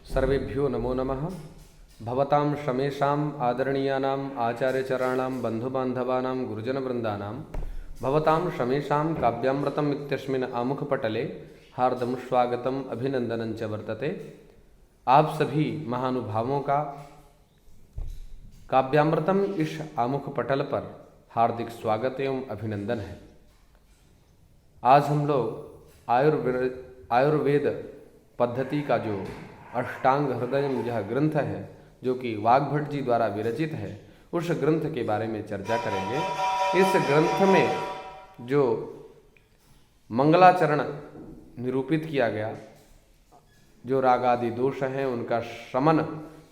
सर्वेभ्यो नमो नमः। भवतां शमेषाम् आदरणीयानाम् आचार्यचराणां बन्धुबान्धवानां गुरुजनवृन्दानां भवतां शमेषां काव्यामृतम् इत्यस्मिन् आमुखपटले हार्दं स्वागतम् अभिनन्दनं च वर्तते। आप सभी महानुभावों का काव्यामृतम इस आमुख पटल पर हार्दिक स्वागत एवं अभिनंदन है। आज हम लोग आयुर्वेद पद्धति का जो अष्टांग हृदय यह ग्रंथ है, जो कि वाग्भट जी द्वारा विरचित है, उस ग्रंथ के बारे में चर्चा करेंगे। इस ग्रंथ में जो मंगलाचरण निरूपित किया गया, जो राग आदि दोष हैं उनका शमन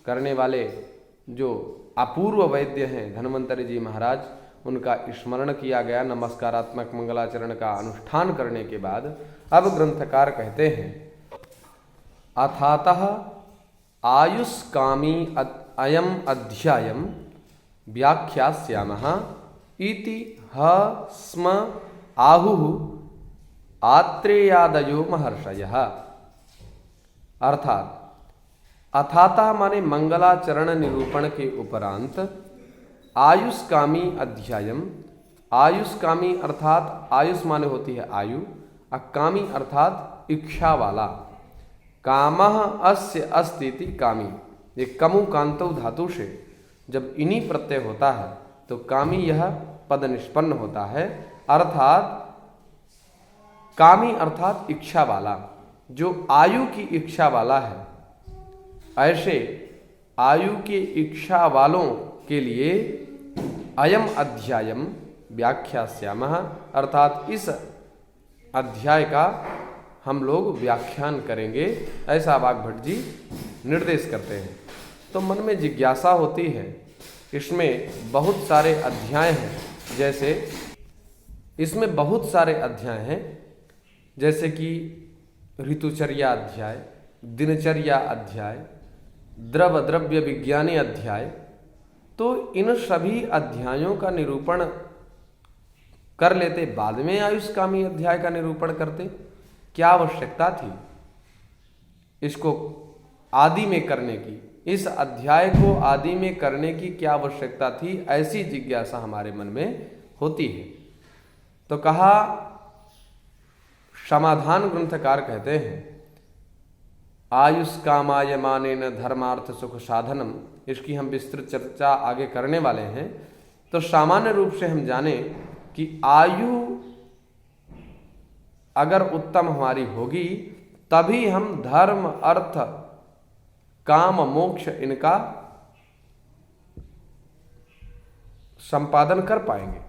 करने वाले जो अपूर्व वैद्य हैं धन्वंतरी जी महाराज, उनका स्मरण किया गया। नमस्कारात्मक मंगलाचरण का अनुष्ठान करने के बाद अब ग्रंथकार कहते हैं, अथातः आयुष्कामी अयम अध्यायम व्याख्यास्यामः इति ह स्म आहुः आत्रेयादयो महर्षयः। अर्थात अथातः माने मंगलाचरण निरूपण के उपरांत आयुष्कामी अध्यायम, आयुष्कामी अर्थात आयुष माने होती है आयु, अकामी अर्थात इच्छा वाला। कामः अस्य अस्ति इति कामी, ये कमु कांतौ धातु से जब इन्हीं प्रत्यय होता है तो कामी यह पद निष्पन्न होता है। अर्थात कामी अर्थात इच्छा वाला, जो आयु की इच्छा वाला है। ऐसे आयु की इच्छा वालों के लिए अयम अध्यायम व्याख्यास्यामः, अर्थात इस अध्याय का हम लोग व्याख्यान करेंगे, ऐसा वाग्भट जी निर्देश करते हैं। तो मन में जिज्ञासा होती है, इसमें बहुत सारे अध्याय हैं, जैसे इसमें बहुत सारे अध्याय हैं, जैसे कि ऋतुचर्या अध्याय, दिनचर्या अध्याय, द्रव द्रव्य विज्ञानी अध्याय। तो इन सभी अध्यायों का निरूपण कर लेते, बाद में आयुष्कामी अध्याय का निरूपण करते। क्या आवश्यकता थी इसको आदि में करने की, इस अध्याय को आदि में करने की क्या आवश्यकता थी, ऐसी जिज्ञासा हमारे मन में होती है। तो कहा, समाधान ग्रंथकार कहते हैं, आयुष्कामायमानेन धर्मार्थ सुख साधनम, इसकी हम विस्तृत चर्चा आगे करने वाले हैं। तो सामान्य रूप से हम जाने कि आयु अगर उत्तम हमारी होगी तभी हम धर्म अर्थ काम मोक्ष इनका संपादन कर पाएंगे।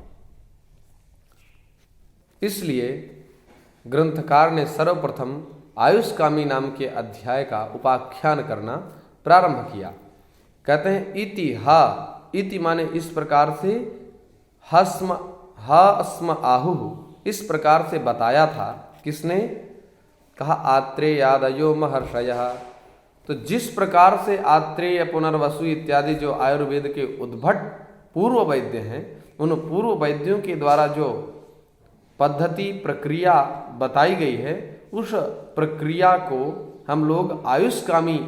इसलिए ग्रंथकार ने सर्वप्रथम आयुष्कामी नाम के अध्याय का उपाख्यान करना प्रारंभ किया। कहते हैं इति हा, इति माने इस प्रकार से, हस्म हस्म आहुः, इस प्रकार से बताया था। किसने कहा? आत्रेयादयो महर्षयः। तो जिस प्रकार से आत्रेय, पुनर्वसु इत्यादि जो आयुर्वेद के उद्भट पूर्व वैद्य हैं, उन पूर्व वैद्यों के द्वारा जो पद्धति प्रक्रिया बताई गई है, उस प्रक्रिया को हम लोग आयुष्कामी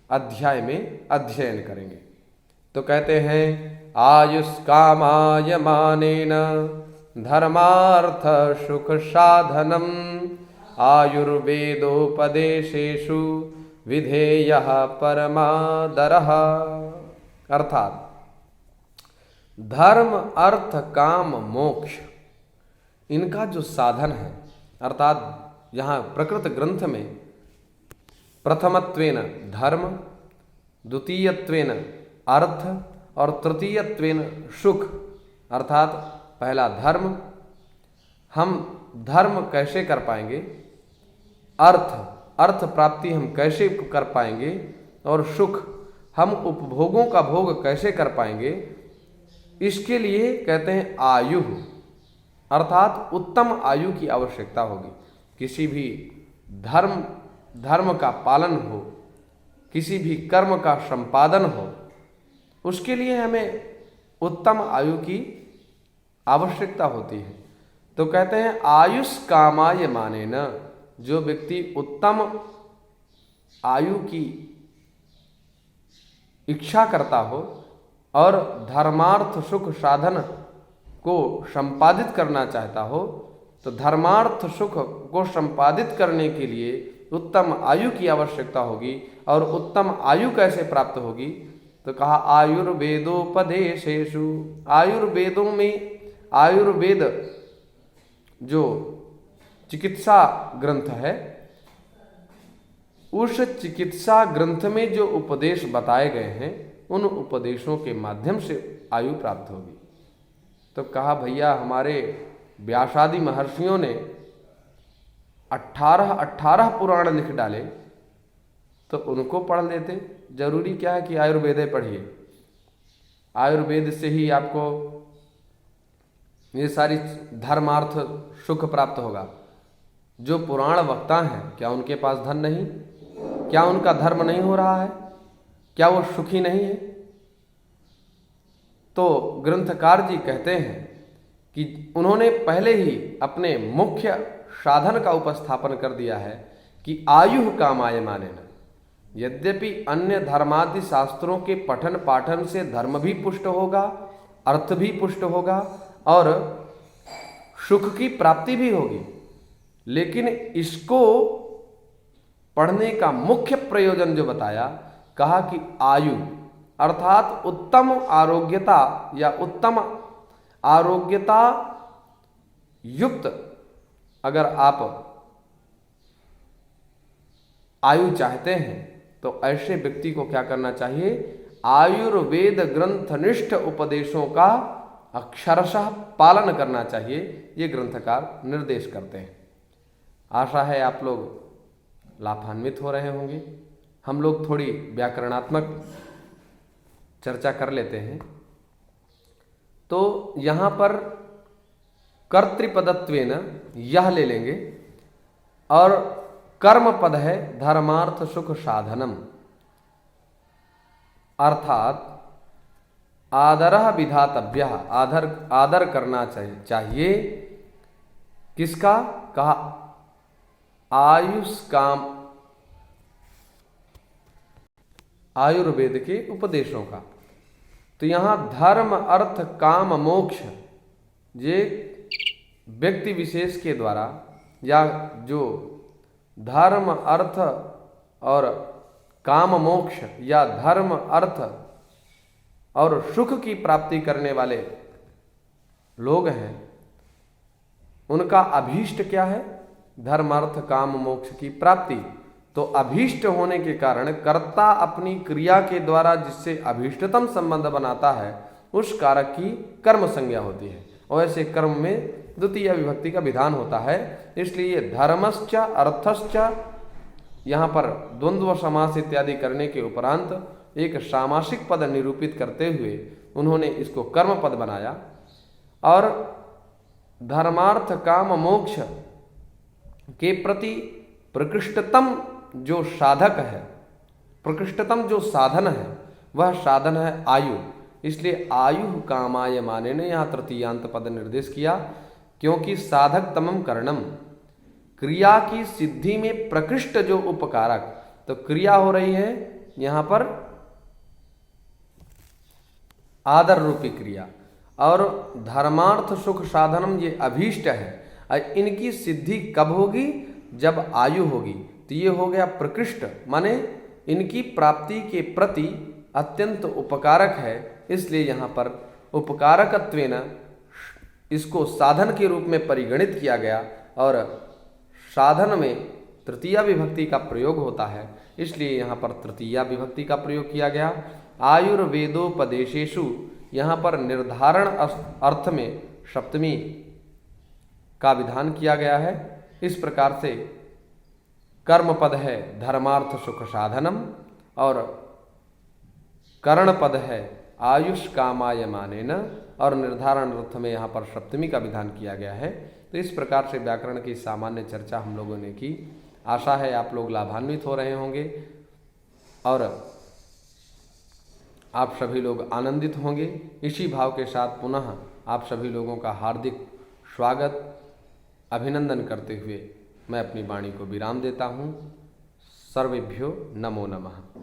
अध्याय में अध्ययन करेंगे। तो कहते हैं, आयुष्कामाय मानेन धर्मार्थ सुख साधनम आयुर्वेदोपदेशेषु विधेयः परमादरः। अर्थात धर्म अर्थ काम मोक्ष इनका जो साधन है, अर्थात यहाँ प्रकृत ग्रंथ में प्रथमत्वेन धर्म, द्वितीयत्वेन अर्थ और तृतीयत्वेन सुख, अर्थात पहला धर्म, हम धर्म कैसे कर पाएंगे, अर्थ प्राप्ति हम कैसे कर पाएंगे, और सुख हम उपभोगों का भोग कैसे कर पाएंगे, इसके लिए कहते हैं आयु, अर्थात उत्तम आयु की आवश्यकता होगी। किसी भी धर्म का पालन हो, किसी भी कर्म का संपादन हो, उसके लिए हमें उत्तम आयु की आवश्यकता होती है। तो कहते हैं आयुष कामाय मानेन, जो व्यक्ति उत्तम आयु की इच्छा करता हो और धर्मार्थ सुख साधन को संपादित करना चाहता हो, तो धर्मार्थ सुख को संपादित करने के लिए उत्तम आयु की आवश्यकता होगी। और उत्तम आयु कैसे प्राप्त होगी? तो कहा आयुर्वेदोपदेशेषु, आयुर्वेदों में, आयुर्वेद जो चिकित्सा ग्रंथ है, उस चिकित्सा ग्रंथ में जो उपदेश बताए गए हैं, उन उपदेशों के माध्यम से आयु प्राप्त होगी। तो कहा भैया हमारे व्यासादि महर्षियों ने 18 पुराण लिख डाले, तो उनको पढ़ लेते। जरूरी क्या है कि आयुर्वेद पढ़िए, आयुर्वेद से ही आपको ये सारी धर्मार्थ सुख प्राप्त होगा। जो पुराण वक्ता हैं, क्या उनके पास धन नहीं? क्या उनका धर्म नहीं हो रहा है? क्या वो सुखी नहीं है? तो ग्रंथकार जी कहते हैं कि उन्होंने पहले ही अपने मुख्य साधन का उपस्थापन कर दिया है कि आयु कामायमाने न। यद्यपि अन्य धर्मादि शास्त्रों के पठन पाठन से धर्म भी पुष्ट होगा, अर्थ भी पुष्ट होगा और सुख की प्राप्ति भी होगी, लेकिन इसको पढ़ने का मुख्य प्रयोजन जो बताया, कहा कि आयु अर्थात उत्तम आरोग्यता या उत्तम आरोग्यता युक्त अगर आप आयु चाहते हैं, तो ऐसे व्यक्ति को क्या करना चाहिए? आयुर्वेद ग्रंथनिष्ठ उपदेशों का अक्षरशः पालन करना चाहिए। ये ग्रंथकार निर्देश करते हैं। आशा है आप लोग लाभान्वित हो रहे होंगे। हम लोग थोड़ी व्याकरणात्मक चर्चा कर लेते हैं। तो यहाँ पर कर्तृपदत्वेन यह ले लेंगे और कर्म पद है धर्मार्थ सुख साधनम, अर्थात आदरः विधातव्यः, आदर करना चाहिए। किसका? कहा आयुष काम, आयुर्वेद के उपदेशों का। तो यहां धर्म अर्थ काम मोक्ष ये व्यक्ति विशेष के द्वारा, या जो धर्म अर्थ और काम मोक्ष या धर्म अर्थ और सुख की प्राप्ति करने वाले लोग हैं, उनका अभीष्ट क्या है? धर्म अर्थ काम मोक्ष की प्राप्ति। तो अभीष्ट होने के कारण कर्ता अपनी क्रिया के द्वारा जिससे अभीष्टतम संबंध बनाता है, उस कारक की कर्म संज्ञा होती है। और ऐसे कर्म में द्वितीय विभक्ति का विधान होता है। इसलिए धर्मश्च अर्थश्च, यहाँ पर द्वंद्व समास इत्यादि करने के उपरांत एक सामासिक पद निरूपित करते हुए उन्होंने इसको कर्म पद बनाया। और धर्मार्थ काम मोक्ष के प्रति प्रकृष्टतम जो साधक है, प्रकृष्टतम जो साधन है, वह साधन है आयु। इसलिए आयु कामायमाने ने यहाँ तृतीयांत पद निर्देश किया, क्योंकि साधक तमम करणम, क्रिया की सिद्धि में प्रकृष्ट जो उपकारक, तो क्रिया हो रही है यहाँ पर आदर रूपी क्रिया, और धर्मार्थ सुख साधनम ये अभीष्ट है। इनकी सिद्धि कब होगी? जब आयु होगी। तो ये हो गया प्रकृष्ट, माने इनकी प्राप्ति के प्रति अत्यंत उपकारक है। इसलिए यहाँ पर उपकारकत्वेन इसको साधन के रूप में परिगणित किया गया और साधन में तृतीया विभक्ति का प्रयोग होता है, इसलिए यहाँ पर तृतीया विभक्ति का प्रयोग किया गया। आयुर्वेदोपदेशेषु, यहाँ पर निर्धारण अर्थ में सप्तमी का विधान किया गया है। इस प्रकार से कर्म पद है धर्मार्थ सुख साधनम और करण पद है आयुष कामायमानेन, और निर्धारण अर्थ में यहाँ पर सप्तमी का विधान किया गया है। तो इस प्रकार से व्याकरण की सामान्य चर्चा हम लोगों ने की। आशा है आप लोग लाभान्वित हो रहे होंगे और आप सभी लोग आनंदित होंगे। इसी भाव के साथ पुनः आप सभी लोगों का हार्दिक स्वागत, अभिनंदन करते हुए मैं अपनी वाणी को विराम देता हूँ। सर्वेभ्यो नमो नमः।